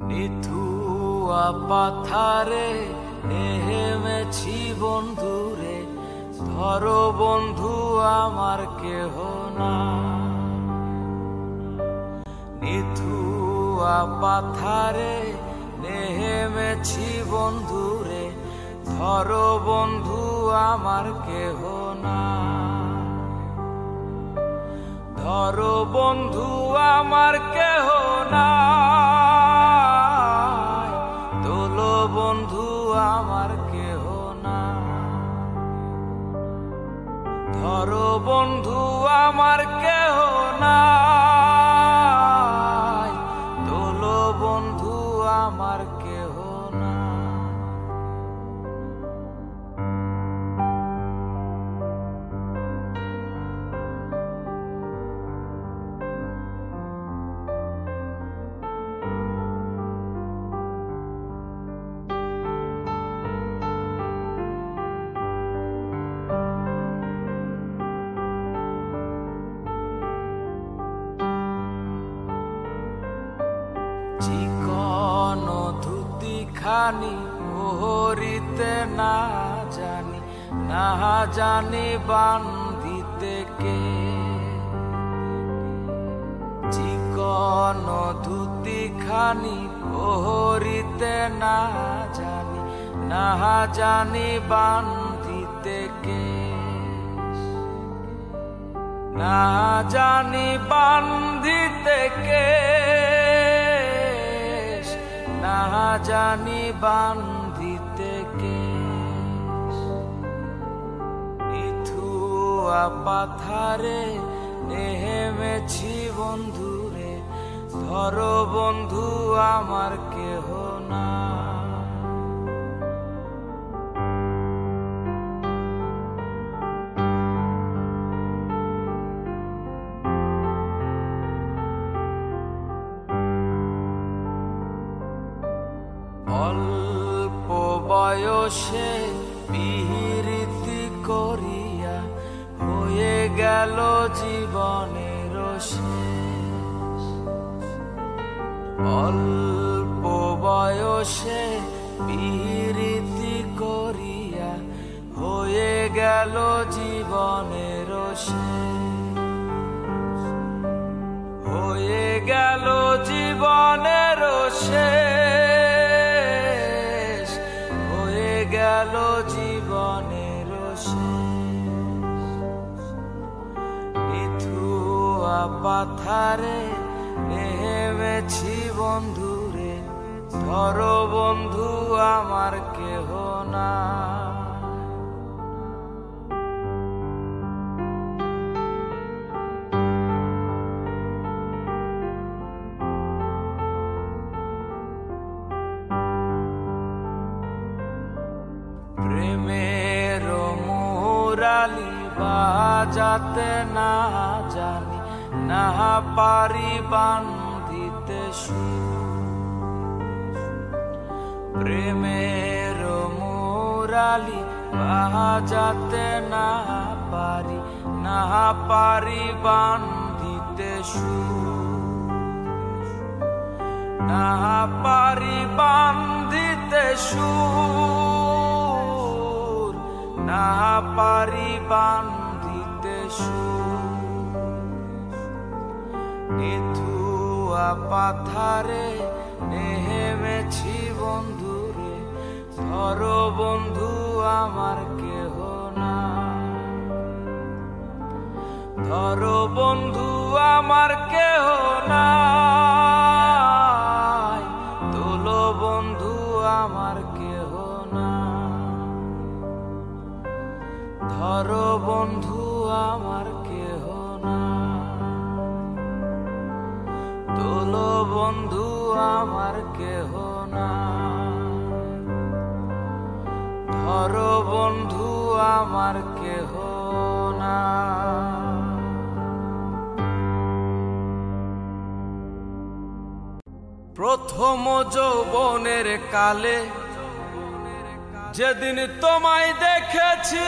নিথুয়া পাথারে নেমেছি বন্ধুরে, ধরো বন্ধু আমার কেহ না। নিথুয়া পাথারে নেমেছি বন্ধুরে, ধরো বন্ধু আমার কেহ না। ধরো বন্ধু আমার কেহ না, তোলো বন্ধু আমার কেহ না। ধরো বন্ধু আমার কেহ না, তোলো বন্ধু আমার কেহ না। চিকন ধুতি খানি ওহরিতে না জানি, না জানি বান্ধিতে কে। চিকন ধুতি খানি ওহরিতে না জানি, না জানি বান্ধিতে কে। না জানি বান্ধিতে কে, না জানি বান্ধিতে কে। নিথুয়া পাথারে নেমেছি বন্ধুরে, ধরো বন্ধু আমার কেহ না। অল্প বয়সে পিরিতি করিয়া হয়ে গেল জীবনের শেষ। অল্প বয়সে পিরিতি করিয়া হয়ে গেল জীবনের শেষ। হয়ে গেল জীবনের শেষ, হয়ে গেল জীবনের শেষ। নিথুয়া পাথারে নেমেছি বন্ধুরে, ধরো বন্ধু আমার কেহ না। প্রেমের মুরালি বাজাতে না জানি, না পারি বান্ধিতে সুর। প্রেমের মুরালি বাজাতে না পারি, না পারি বান্ধিতে সুর। না পারি বান্ধিতে সুর, না পারি বান্ধিতে সুর। নিথুয়া পাথারে নেমেছি বন্ধুরে, ধরো বন্ধু আমার কেহ না। ধরো বন্ধু আমার কেহ না, তোলো বন্ধু আমার কেহ না। ধরো বন্ধু আমার কেহ না, তোলো বন্ধু আমার কেহ না। ধরো বন্ধু আমার কেহ না। প্রথম যৌবনের কালে যেদিন তোমায় দেখেছি,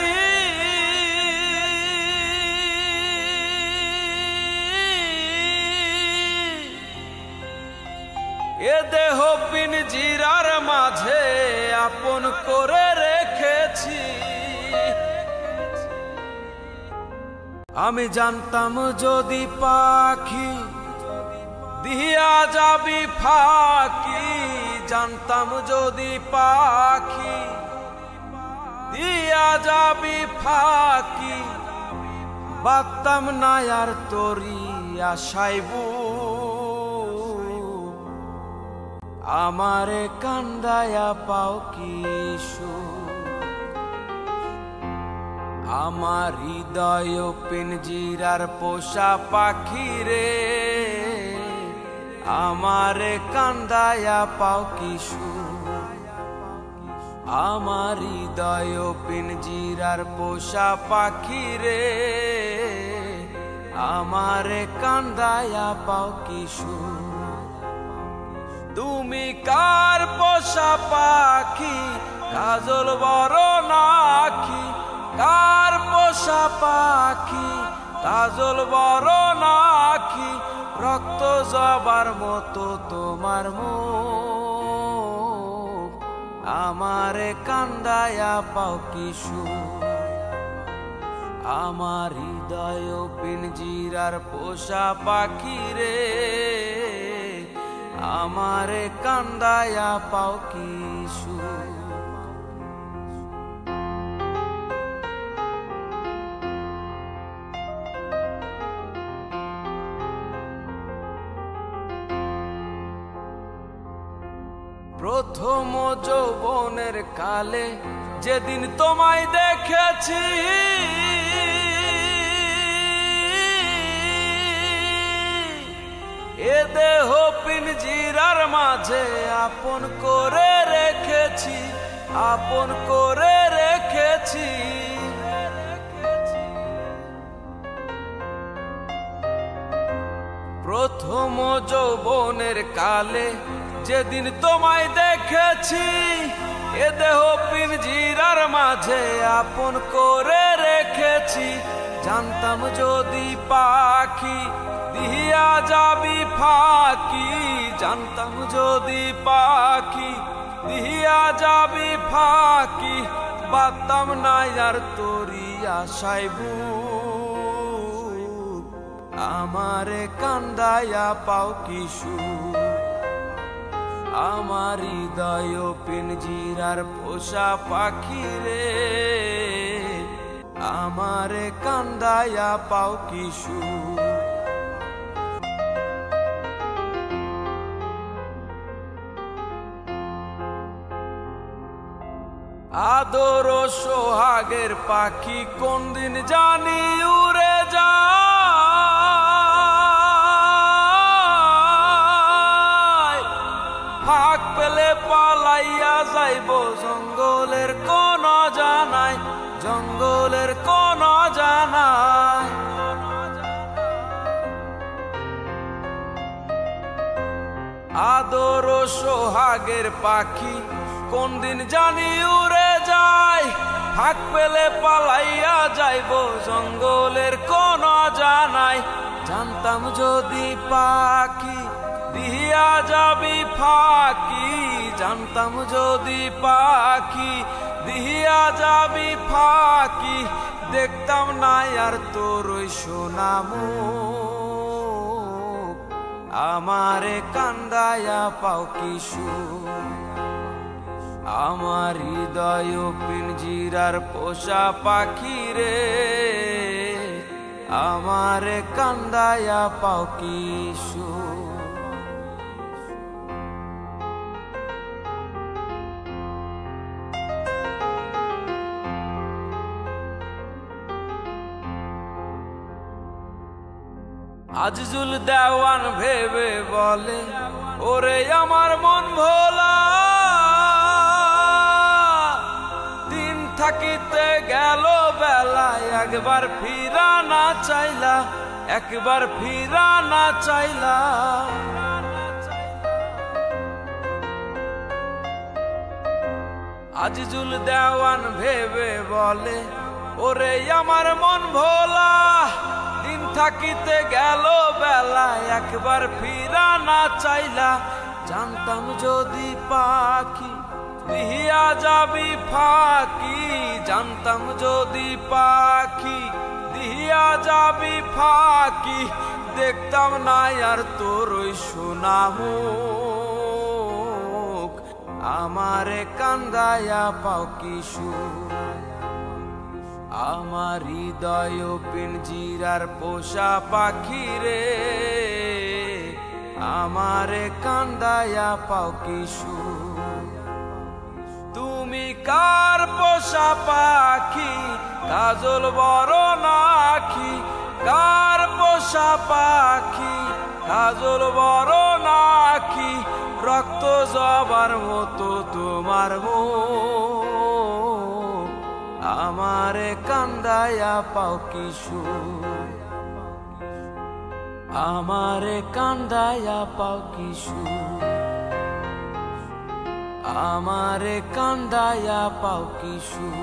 এ দেহ পিঞ্জিরার মাঝে আপন করে রেখেছি। আমি জানতাম যদি পাখি দিয়া যাবি ফাঁকি, জানতাম যদি পাখি দিয়া যাবি ফাঁকি, বাঁধতাম না আর তোরি আশাইবু। আমারে কান্দায়া পাও কিশু, আমার হৃদয় পিঞ্জিরার পোষা পাখি রে, আমারে কান্দায়া পাও কিশু। আমার হৃদয় পিঞ্জিরার পোষা পাখি রে, আমারে কান্দায়া পাও কিশু। তুমি কার পোষা পাখি কাজল বড় নাকি, কার পোষা পাখি কাজল বড় নাকি, রক্ত জবার মতো তোমার মুখ, আমারে কান্দায়া পাও কিশু। আমার হৃদয় পিঞ্জিরার পোষা পাখি রে, আমারে কান্দায়া পাও কিশু। প্রথম যৌবনের কালে যেদিন তোমায় দেখেছি, এ দেহ পিঞ্জিরার মাঝে আপন করে রেখেছি, আপন করে রেখেছি। প্রথম যৌবনের কালে যেদিন তোমায় দেখেছি, এ দেহ পিঞ্জিরার মাঝে আপন করে রেখেছি। জানতাম যদি পাখি দিয়া যাবি ফাঁকি, জানতাম যদি পাখি দিয়া যাবি ফাঁকি, বাঁধতাম না আর তোরি আশাইবু। আমারে কান্দায়া পাও কিশু, আমার হৃদয় পিঞ্জিরার পোষা পাখি রে, আমারে কান্দায়া পাও কিশু। আদর সোহাগের পাখি কোন দিন জানি উড়ে যায়, ফাঁক পেলে পালাইয়া যাইব জঙ্গলের কোন জানায়, জঙ্গলের কোন জানায়। আদর সোহাগের পাখি কোন দিন জানি উড়ে যায়, ফাঁক পেলে পালাইয়া যাইব জঙ্গলের কোন জানায়। জানতাম যদি পাখি দিয়া যাবি ফাঁকি, জানতাম যদি পাখি দিয়া যাবি ফাঁকি, দেখতাম না আর তোর ওই সোনা মুখ, আমারে কান্দায়া পাও কিশু। আমার হৃদয় পিঞ্জিরার পোষা পাখি রে, আমারে কান্দায়া পাও কিশু। আজিজুল দেওয়ান ভেবে বলে, ওরে আমার মন ভোলা, দিন থাকিতে গেল বেলা, একবার ফিরা না চাইলা, একবার ফিরা না চাইলা। আজিজুল দেওয়ান ভেবে বলে, ওরে আমার মন ভোলা, দিন থাকিতে গেল বেলা, একবার ফিরা না চাইলা। জানতাম যদি পাখি দিয়া যাবি ফাঁকি, জানতাম যদি পাখি দিয়া যাবি ফাঁকি, দেখতাম না আর তোর ওই সোনা মুখ। আমারে কান্দায়া পাও কি সুখ, আমার হৃদয় পিঞ্জিরার পোষা পাখি রে, আমারে কান্দায়া পাও কি সুখ। তুমি কার পোষা পাখি কাজল বড় নাখি, কার পোষা পাখি কাজল বড় নাখি, রক্ত জবার মতো তোমার মুখ। আমারে কান্দায়া পাও কি সুখ, আমারে কান্দায়া পাও কি সুখ, আমারে কান্দায়া পাও কি সুখ,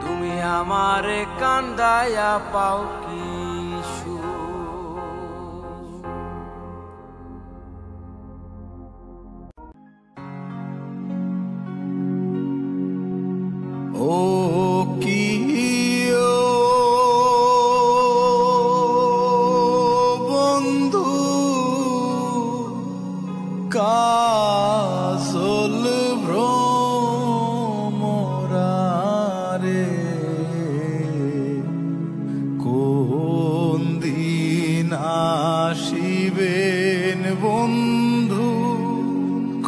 তুমি আমারে কান্দায়া পাও কি সুখ। ও কি বন্ধু কাজল ভ্রমরারে, কোন দিন আসিবেন বন্ধু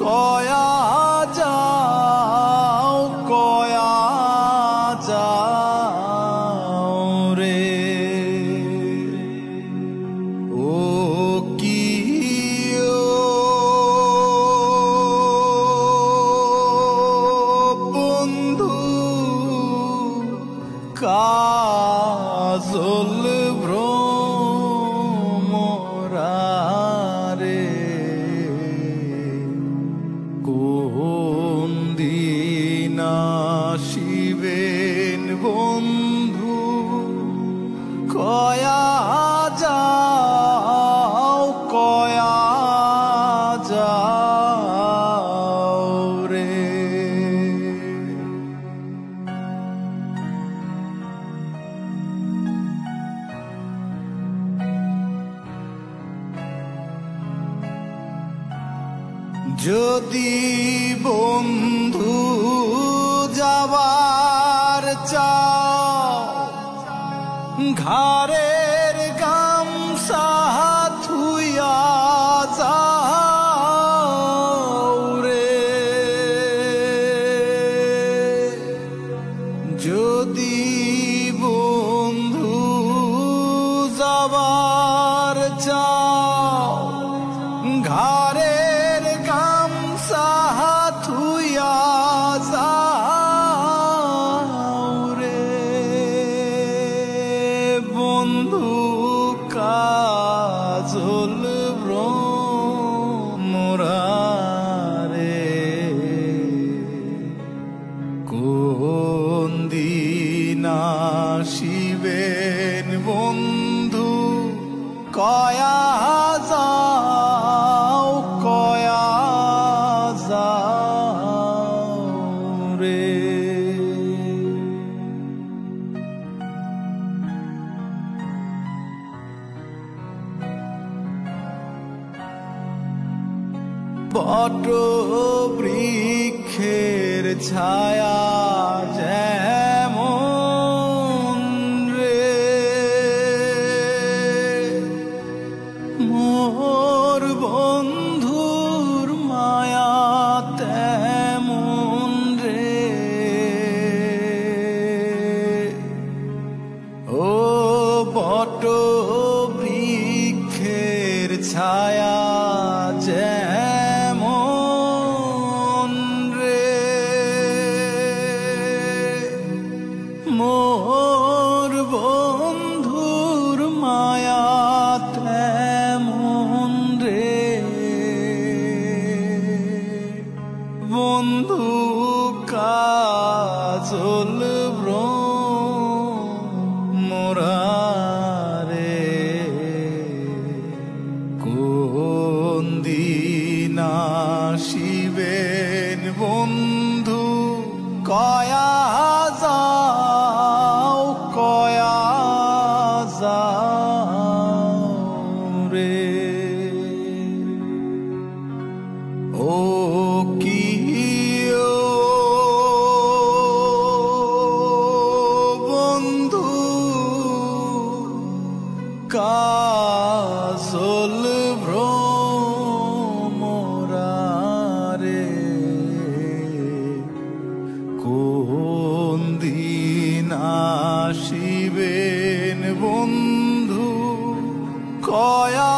কয়া যাও, কয়া যাও রে। ও কি বন্ধু কাজল ভ্রমরারে, কোন দিন আসিবেন বন্ধু কয়া যাও, কয়া যাও রে। যদি বন্ধু যাবার চাও, ঘাড়ের গামছা থুইয়া যাও রে। যদি বন্ধু যাবার চাও, ঘাড়ের গামছা থুইয়া যাও রে। বন্ধু কাজল ভ্রমরারে, কোন দিন আসিবেন বন্ধু কয়া যাও, কয়া যাও রে। বট বৃক্ষের ছায়া যেমন রে, মোর বন্ধুর মায়া তেমন রে। ও বট বৃক্ষের ছায়া যেমন রে, মোর বন্ধুর মায়া তেমন রে। বন্ধু কাজল ভ্রমরারে, কোন দিন আসিবেন বন্ধু কয়া যাও রে। ও কি বন্ধু কাজল ভ্রমরারে, কোন দিন আসিবেন বন্ধু কয়া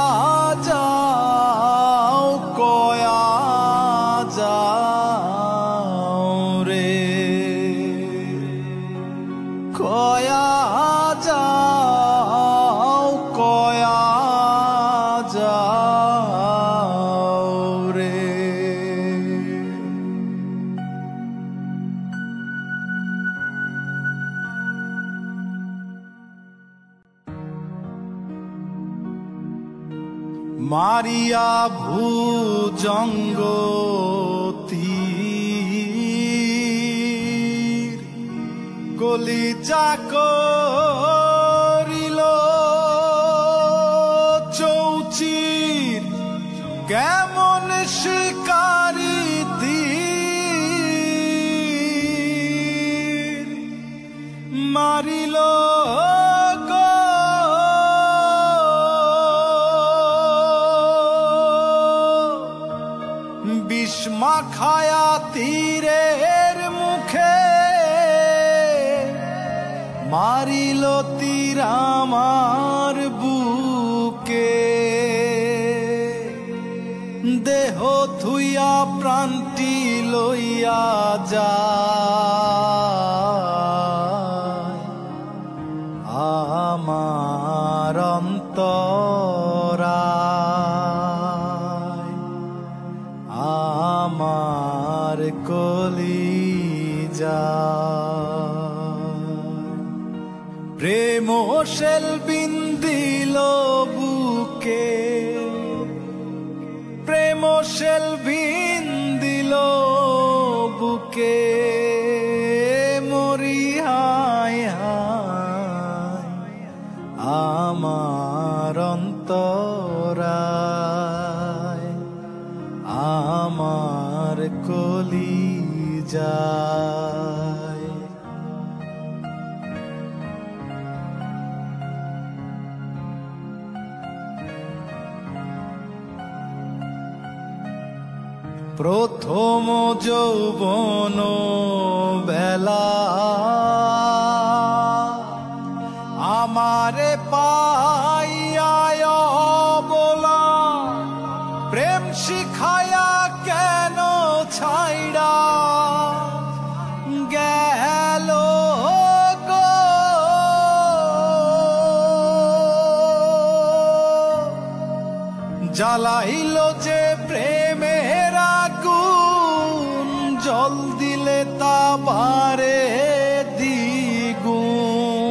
যাও রে। কয়া যাও রে। মারিয়া ভুজঙ্গ তীর কলিজা করিল চৌচির, কেমন শিকারি তীর মারিল বিষ্মা খায়া তীরের মুখে, মারিল তীর আমার বুকে। দেহ থুইয়া প্রাণটি লইয়া যায় আমার অন্তরায়, আমার কলিজায়। প্রেম শেল বিন্দিল বুকে, প্রেম শেল বিন্দিল বুকে, মরি হায় হায় আমার অন্তরায়, আমার কলিজায়। প্রথম যৌবন বেলা আমারে পাইয়া বলা, প্রেম শিখায়া কেন ছাইড়া গেল গো। জ্বালাইল যে প্রেমের আগুন, জল দিলে তা বারে দ্বিগুণ।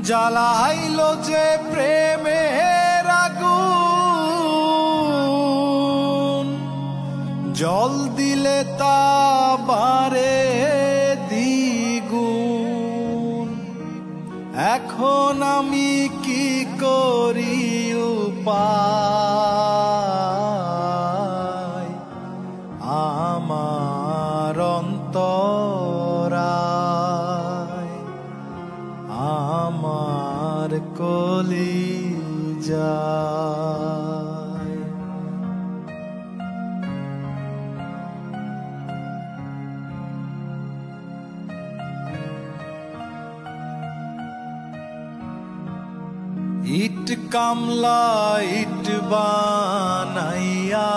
জ্বালাইল যে প্রেমের আগুন, জল দিলে তা বারে দ্বিগুণ। এখন আমি কি করি উপায়, আমার অন্তরায়, আমার কলিজায়। ইট কামলা ইট বানাইয়া,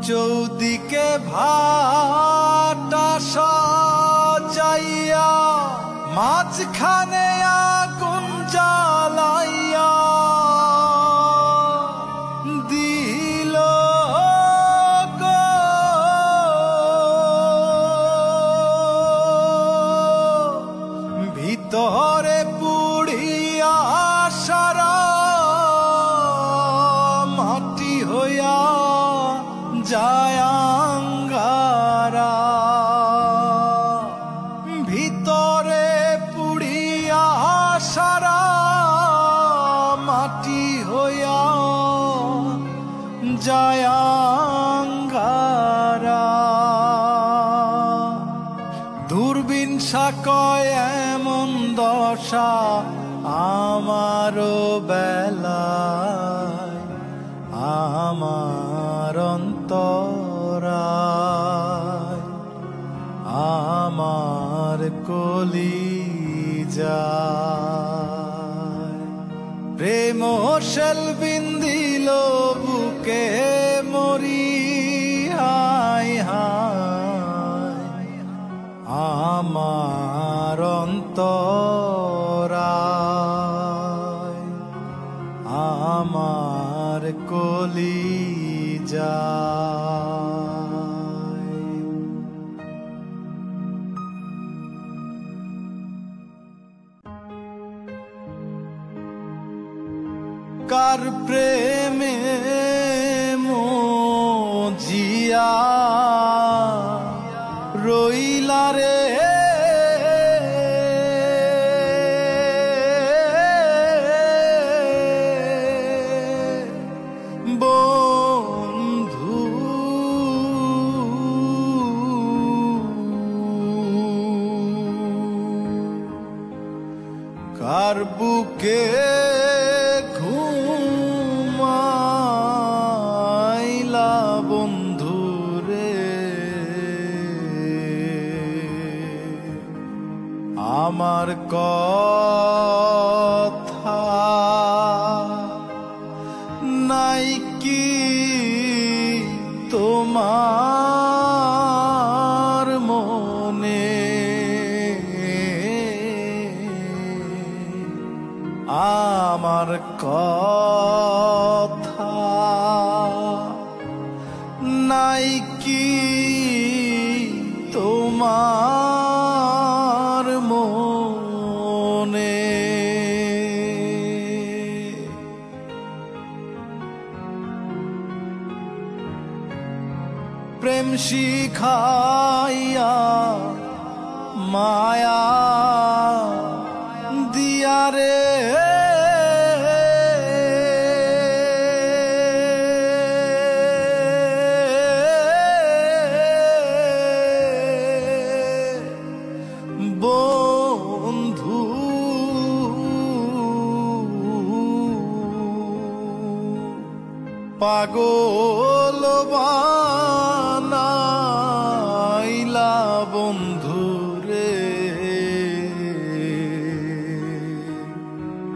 চৌদিকে ভাটা সাজাইয়া, মাঝখানে আগুন জ্বালাইয়া দিল গো। ভিতরে পুড়িয়া সারা মাটি হইয়া যায় আঙ্গারা। দূরবীন সাকয় এমন দশা আমারও বেলায়, আমার অন্তরায়, আমার কলিজায়। প্রেম শেল বিন্দিল বুকে মরি, হায় হায় আমার অন্তরায়, আমার কলিজায়। কার প্রেমে মজিয়া রইলা রে, বন্ধু কার বুকে ঘুমাইলা বন্ধু রে, আমার কথা নাই কি তোমার মনে, আমার কথা নাই কি তোমার মনে। প্রেম শিখাইয়া মায়া দিয়া রে, বন্ধু পাগল বানাইলা বন্ধু রে,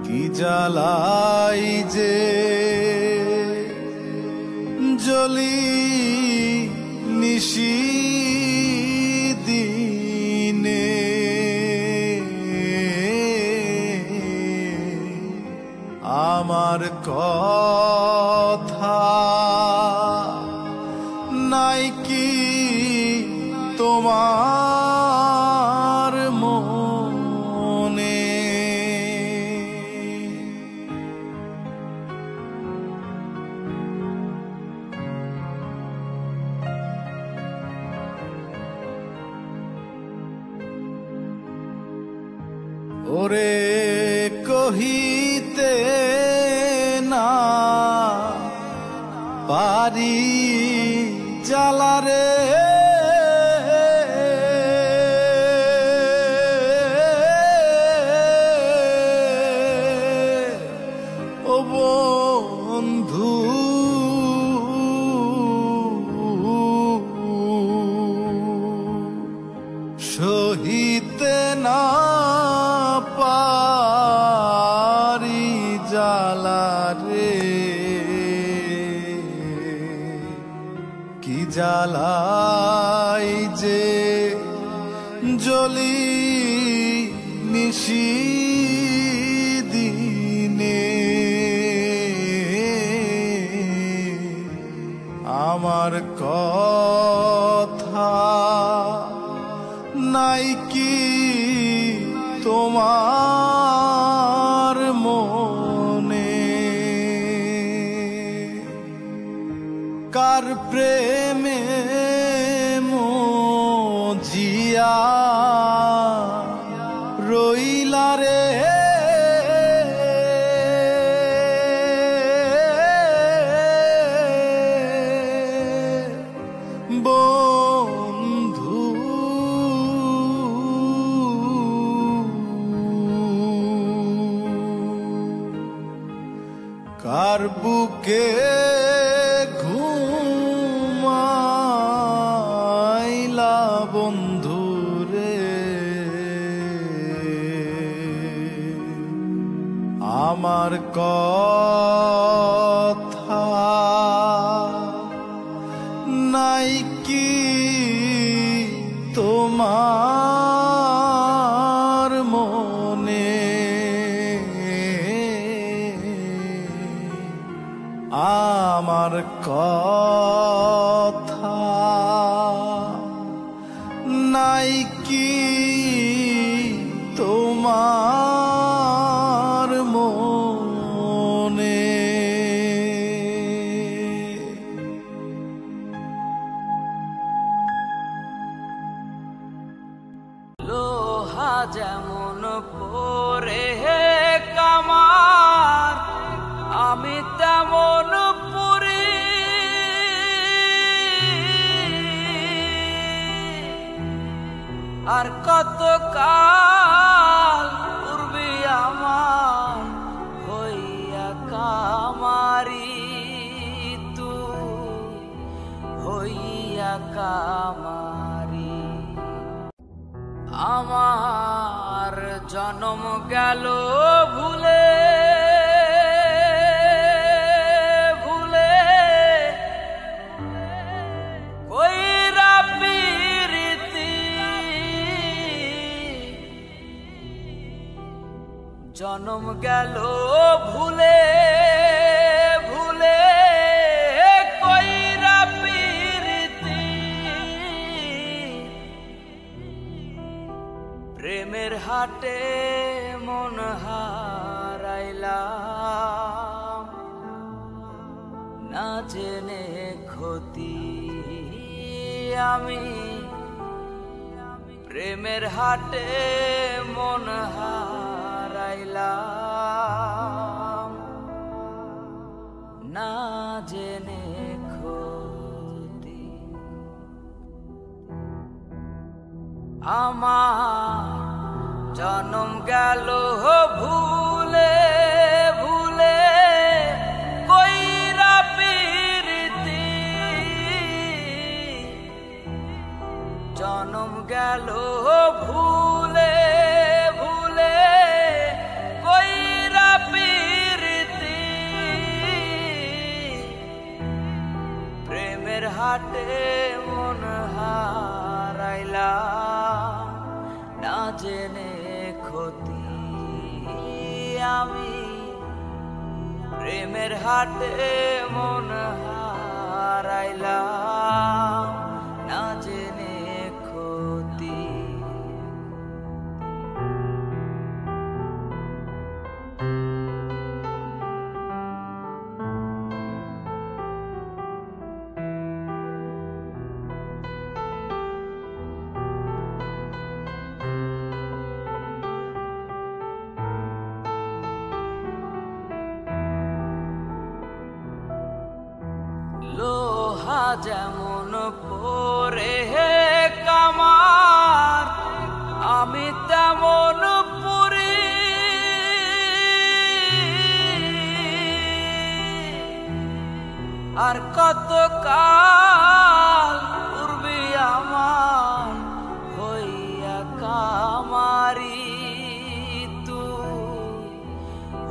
কি জ্বালাই যে জ্বলি নিশি দিনে, আমার কথা নাই কি তোমার মনে। ওরে কহিতে না পারি জ্বালারে, ও বন্ধু সহিতে না পারি জ্বালা রে, কি জ্বালাই যে জ্বলি নিশি দিনে, আমার কথা নাই কি তোমার মনে। কার প্রেমে মজিয়া রইলা রে, কার বুকে ঘুমাইলা বন্ধু রে, আমার কথা নাই কি তোমার মনে? আমার কথা নাই কি তোমার মনে? লোহা যেমন পরে কামার, আমি তেমন পুরি। আর কত কাল পূর্বে আমার হইয়া কামারি, তুই হইয়া কামারি। আমার জন্ম গেল ভুলে ভুলে, কইরা পিরিতি। জন্ম গেল ভুলে ভুলে, কইরা পিরিতি। প্রেমের হাটে মন হারাইলাম, না জেনে ক্ষতি আমি। প্রেমের হাটে মন হারাইলাম, না জেনে ক্ষতি। আমার জন্ম গেল ভুলে ভুলে, কইরা পিরিতি। জন্ম গেল ভুলে ভুলে, কইরা পিরিতি। প্রেমের হাটে মন হারাইলাম, না জেনে ক্ষতি আমি। প্রেমের হাটে মন হারাইলাম, না জেনে ক্ষতি। লোহা যেমন পরে কামার, আমি তেমন পুরি। আর কত কাল পূর্বে আমার হইয়া কামারি, তুই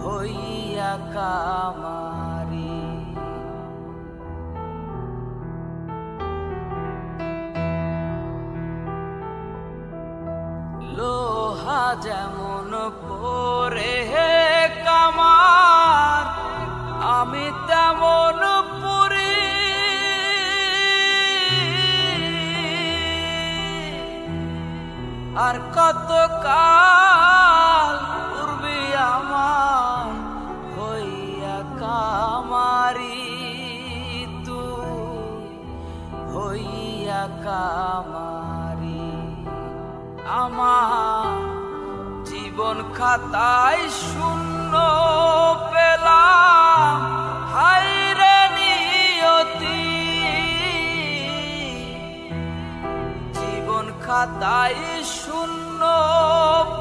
হইয়া কামারি। লোহা যেমন পরে কামার, আমি তেমন পুরি। আর কত কাল পূর্বে আমার হইয়া কামারি, তুই হইয়া কামারি। আমার জীবন খাতায় শূন্য পেলাম, হায়রে নিয়তি। জীবন খাতায় শূন্য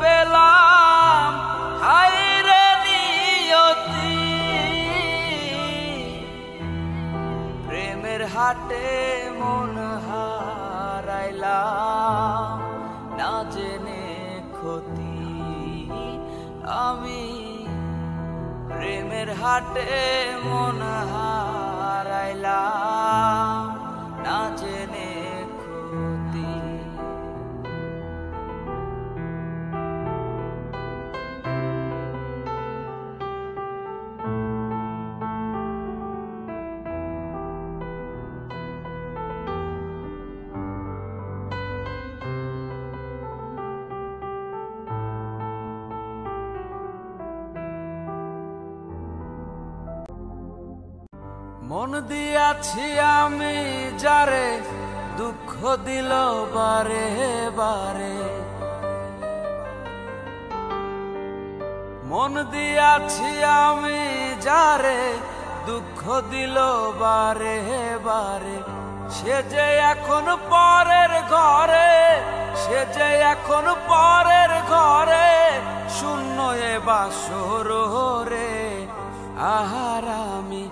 পেলাম, হায়রে নিয়তি। ঘাটে মন হারাইলাম না জেনে ক্ষতি আমি প্রেমের হাটে মন হারাইলাম না জেনে ক্ষতি মন দিয়াছি আমি যারে দুঃখ দিল বারে বারে মন দিয়াছি আমি যারে দুঃখ দিল বারে বারে সে যে এখন পরের ঘরে সে যে এখন পরের ঘরে শূন্য এ বাসর রে আহারামি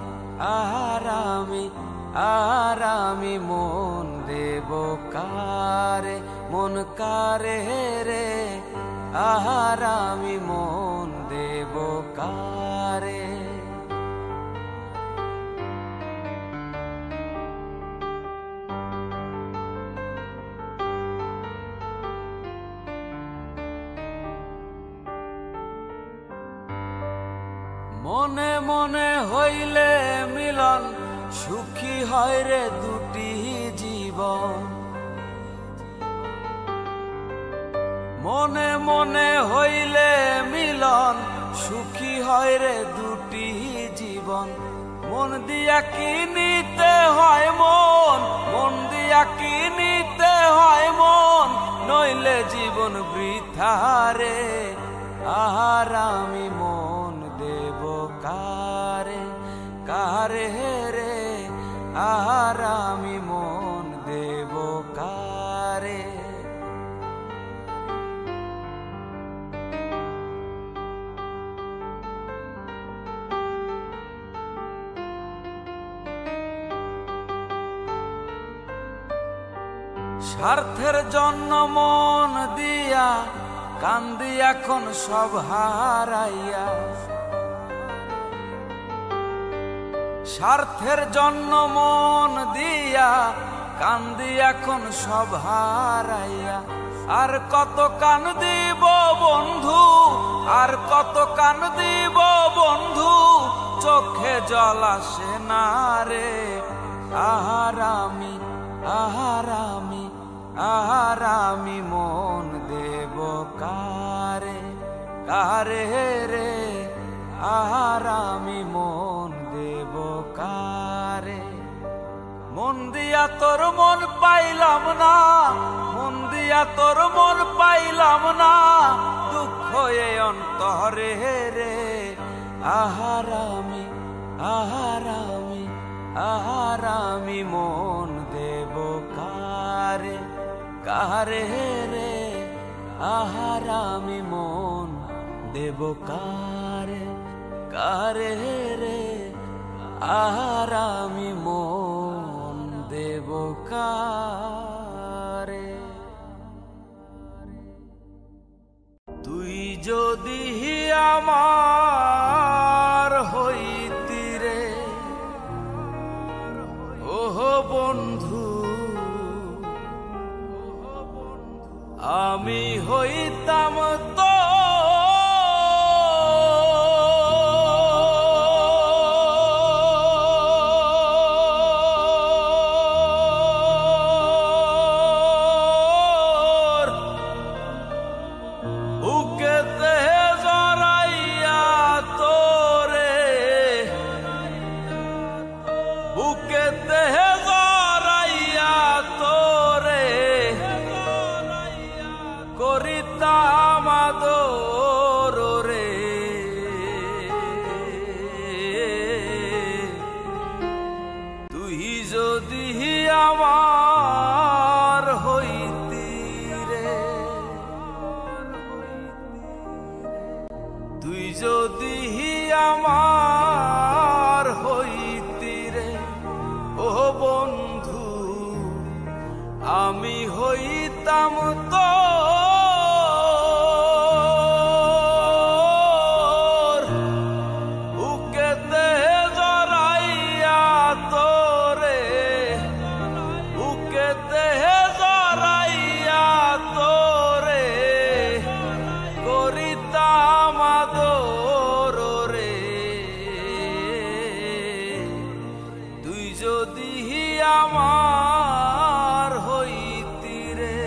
আহারামি আহারামি মন দেব কারে মন কারে রে আহারামি মন দেব কারে মনে মনে হইলে মিলন সুখী হয় রে দুটি জীবন মনে মনে হইলে মিলন সুখী হয় রে দুটি জীবন মন দিয়া কি নিতে হয় মন মন দিয়া কি নিতে হয় মন নইলে জীবন বৃথা রে আহারামি মন দেব কারে কারে রে আহারামি মন দেব কারে স্বার্থের জন্য মন দিয়া কান্দি এখন সব হারাইয়া স্বার্থের জন্য মন দিয়া কান্দি এখন সব হারাইয়া আর কত কান দিব বন্ধু আর কত কান দিব বন্ধু চোখে জল আসে না রে আহারামি আহারামি আহারামি মন দেব কারে কারে রে আহারামি মন দেব কারে মন দিয়া তোর মন পাইলাম না মন দিয়া তোর মন পাইলাম না দুঃখ এ অন্তরে রে আহারামি আহারামি আহারামি মন দেব কারে কারে রে আহারামি মন দেব কারে কারে রে আহারামি মন দেব কারে তুই যদি আমার হইতি রে ওহ বন্ধু আমি হইতাম তো বুকেতে জড়াইয়া তোরে বুকেতে জড়াইয়া তোরে করিতা যদি আমার হইতি রে।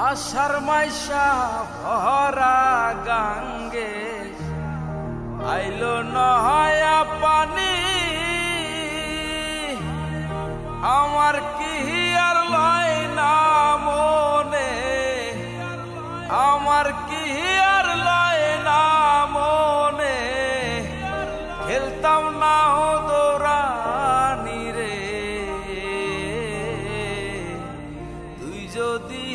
আষাঢ় মাইশা ভরা গাঙ্গে আইলো নয়া পানি, আমার কি আর লয় না মনে, আমার কি আর লয় না মনে, খেলতাম না দৌড়ানি রে। তুই যদি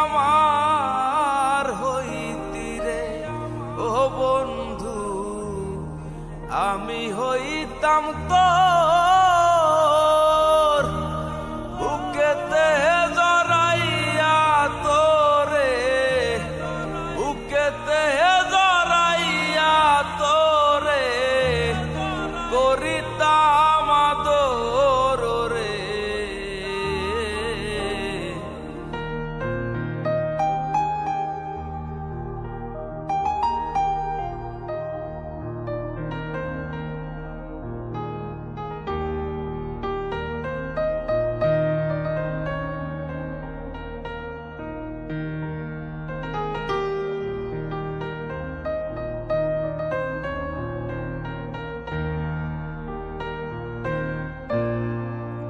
আমার হইতি রে ও বন্ধু, আমি হইতাম তোর বুকেতে জড়াইয়া তোরে, বুকেতে জড়াইয়া তোরে করিতাম আদর রে।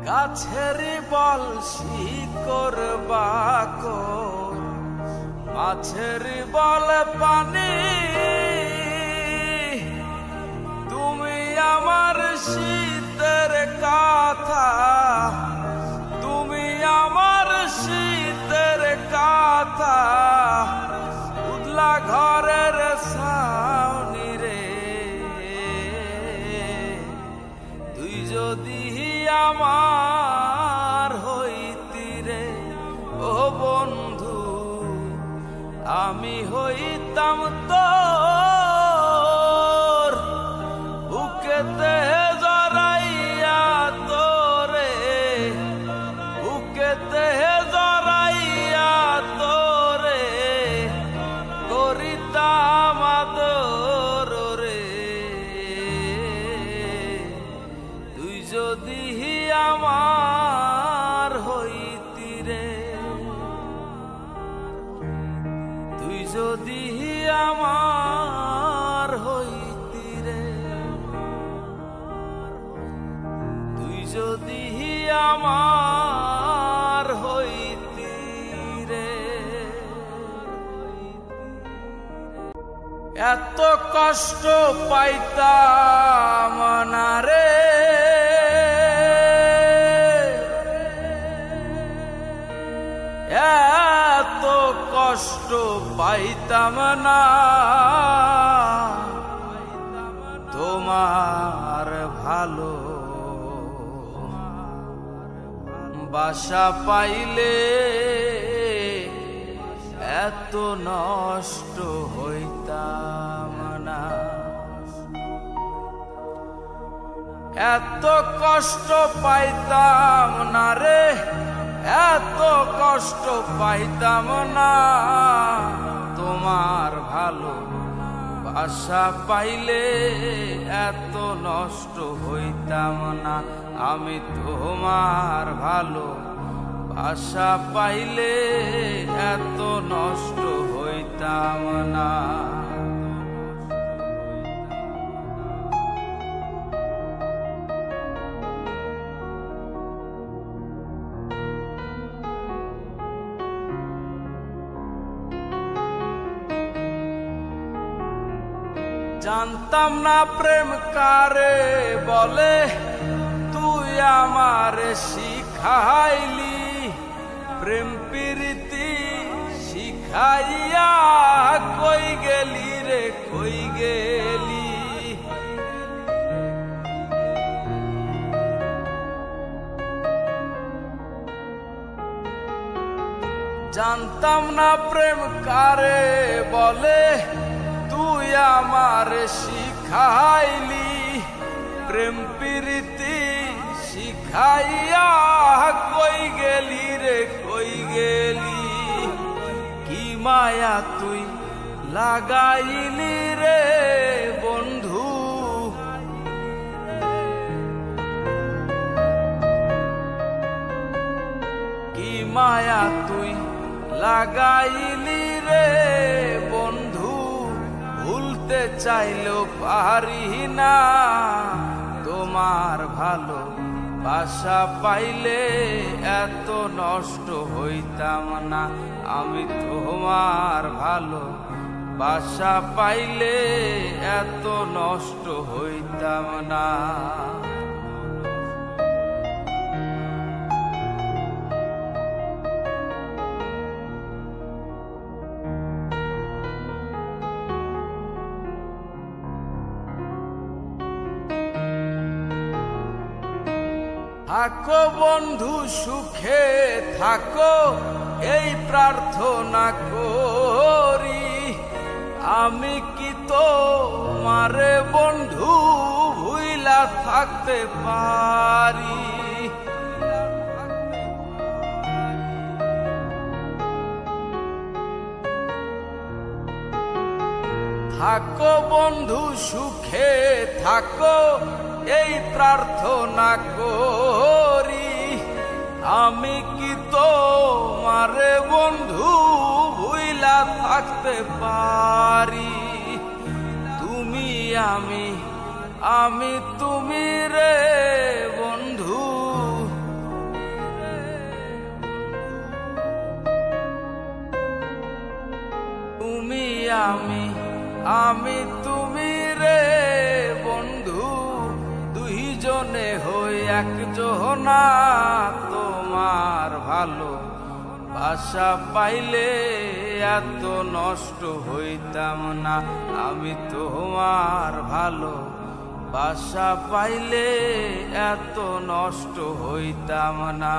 গাছের বল শিকড় বাকর, মাছের বল পানি, তুমি আমার শীতের কথা, তুমি আমার শীতের কথা, উদলা ঘরের ছাউনি রে। তুই যদি আমার হইতি রে ও বন্ধু, আমি হইতাম তোর বুকেতে জড়াইয়া তোরে, বুকেতে জড়াইয়া তোরে করিতাম আদর রে। তুই যদি আমার হইতি রে, তুই যদি আমার হইতি রে, তুই যদি আমার হইতি রে। এত কষ্ট পাইতাম না রে, এত কষ্ট পাইতাম না, তোমার ভালো বাসা পাইলে এত নষ্ট হইতাম না। এত কষ্ট পাইতাম না রে, এত কষ্ট পাইতাম না, তোমার ভালো বাসা পাইলে এত নষ্ট হইতাম না। আমি তোমার ভালো বাসা পাইলে এত নষ্ট হইতাম না। জানতাম না প্রেম কারে বলে, তুই আমারে শিখাইলি প্রেম প্রীতি শিখাইয়া কই গেলি রে কই গেলি। জানতাম না প্রেম কারে বলে, তুই আমার শিখাইলি। প্রেম প্রীতি শিখাইয়া কই গেলি রে কই গেলি, কি মায়া তুই লাগাইলি রে বন্ধু। কি মায়া তুই লাগাইলি রে বন্ধু, ভুলতে চাইলেও পারি না। তোমার ভালো বাসা পাইলে এত নষ্ট হইতাম না। আমি তোমার ভালো বাসা পাইলে এত নষ্ট হইতাম না। থাকো বন্ধু সুখে থাকো, এই প্রার্থনা করি। আমি কি তোমারে বন্ধু ভুইলা থাকতে পারি। থাকো বন্ধু সুখে থাকো, এই প্রার্থনা করি। আমি কি তোমারে বন্ধু ভুইলা থাকতে পারি। তুমি আমি আমি তুমি রে বন্ধু। তুমি আমি আমি তুমি রে বন্ধু, দুইজনে হই একজনা। তোমার ভালো বাসা পাইলে এত নষ্ট হইতাম না। আমি তোমার ভালো বাসা পাইলে এত নষ্ট হইতাম না।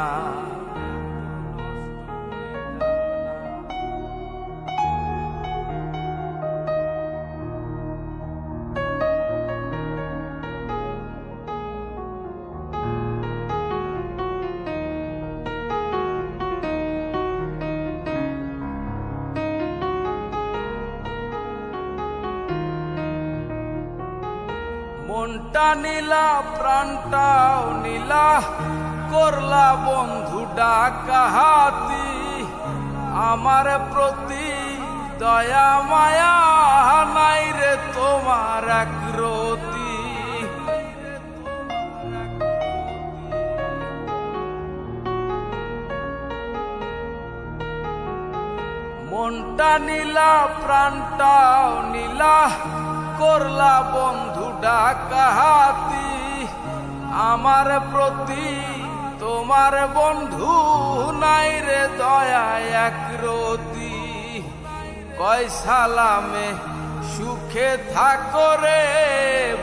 মনটা নীলা প্রাণটাও নীলা, করলা বন্ধু ডাকাহাতি। আমার প্রতি দয়া মায়া নাই রে তোমার একরতি। মনটা নীলা প্রাণটাও নীলা, করলা বন্ধু ডাকাহাতি। আমার প্রতি তোমার বন্ধু নাই রে দয়া একরতি। কয় সালামে সুখে থাকো রে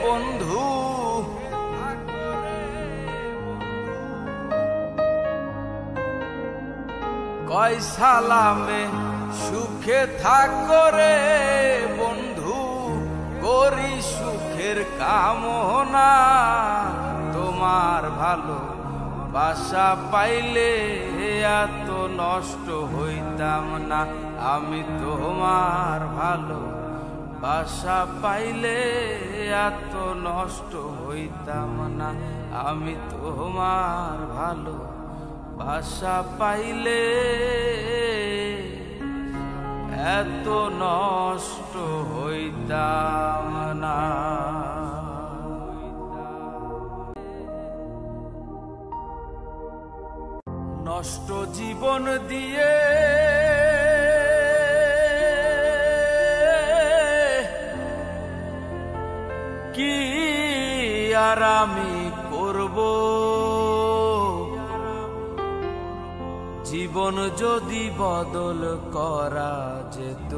বন্ধু। কয় সালামে সুখে থাকো রে বন্ধু, করি সুখের কামনা। তোমার ভালো বাসা পাইলে এত নষ্ট হইতাম না। আমি তোমার ভালো বাসা পাইলে এত নষ্ট হইতাম না। আমি তোমার ভালো বাসা পাইলে এত নষ্ট হইতাম না। নষ্ট জীবন দিয়ে কি আর আমি করব। জীবন যদি বদল করা যেত,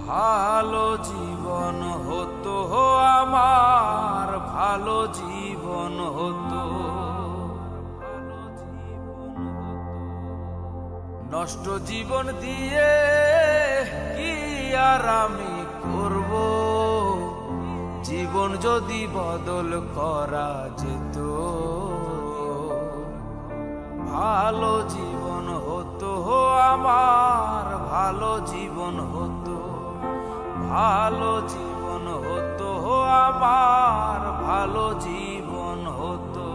ভালো জীবন হতো আমার, ভালো জীবন হতো। নষ্ট জীবন দিয়ে কি আর আমি করব, জীবন যদি বদল করা যেত, ভালো জীবন হতো আমার, ভালো জীবন হতো, ভালো জীবন হতো আমার, ভালো জীবন হতো।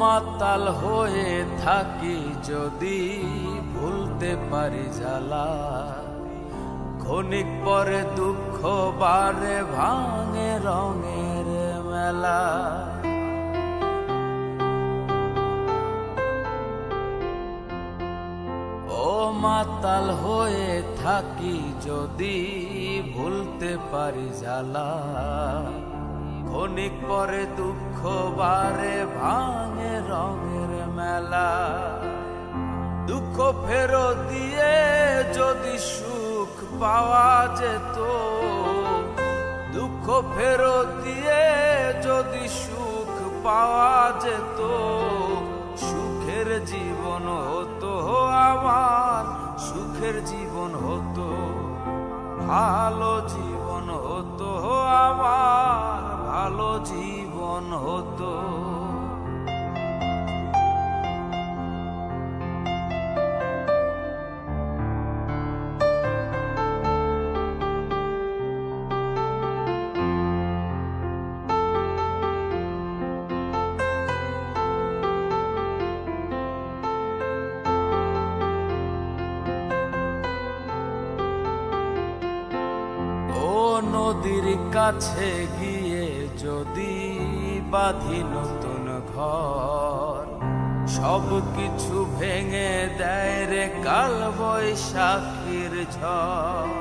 মাতাল হয়ে থাকি যদি ভুলতে পারি জ্বালা, ক্ষণিক পরে দুঃখ বারে ভাঙে রঙের মেলা। ও মাতাল হয়ে থাকি যদি ভুলতে পারি জ্বালা, ক্ষণিক পরে দুঃখ বারে ভাঙে রঙের মেলা। দুঃখ ফেরত দিয়ে যদি সুখ পাওয়া যেত, দুঃখ ফেরত দিয়ে যদি সুখ পাওয়া যেত, সুখের জীবন হতো আমার, সুখের জীবন হতো, ভালো জীবন হতো আমার, ভালো জীবন হতো। নদীর কাছে গিয়ে যদি বাঁধি নতুন ঘর, সব কিছু ভেঙে দেয় রে কাল বৈশাখীর ঝড়।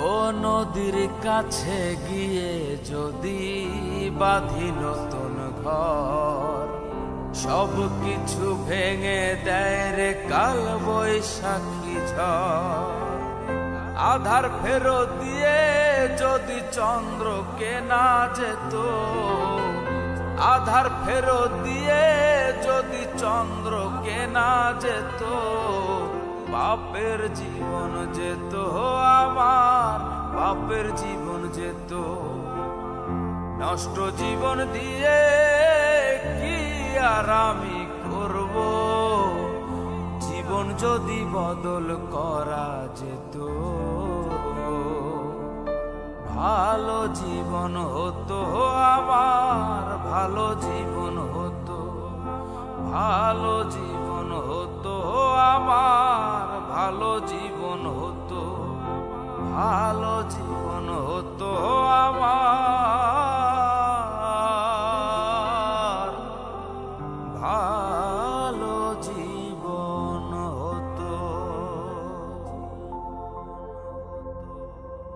ও নদীর কাছে গিয়ে যদি বাঁধি নতুন ঘর, সব কিছু ভেঙে দেয় রে কাল বৈশাখী ঝড়। আধার ফেরত দিয়ে যদি চন্দ্র কেনা যেত, আধার ফেরত দিয়ে যদি চন্দ্র কেনা যেত, বাপের জীবন যেত আমার, বাপের জীবন যেত। নষ্ট জীবন দিয়ে কি আর আমি করব, জীবন যদি বদল করা যেত, ভালো জীবন হতো আমার, ভালো জীবন হতো, ভালো জীবন হতো আমার, ভালো জীবন হতো, ভালো জীবন হতো আমার।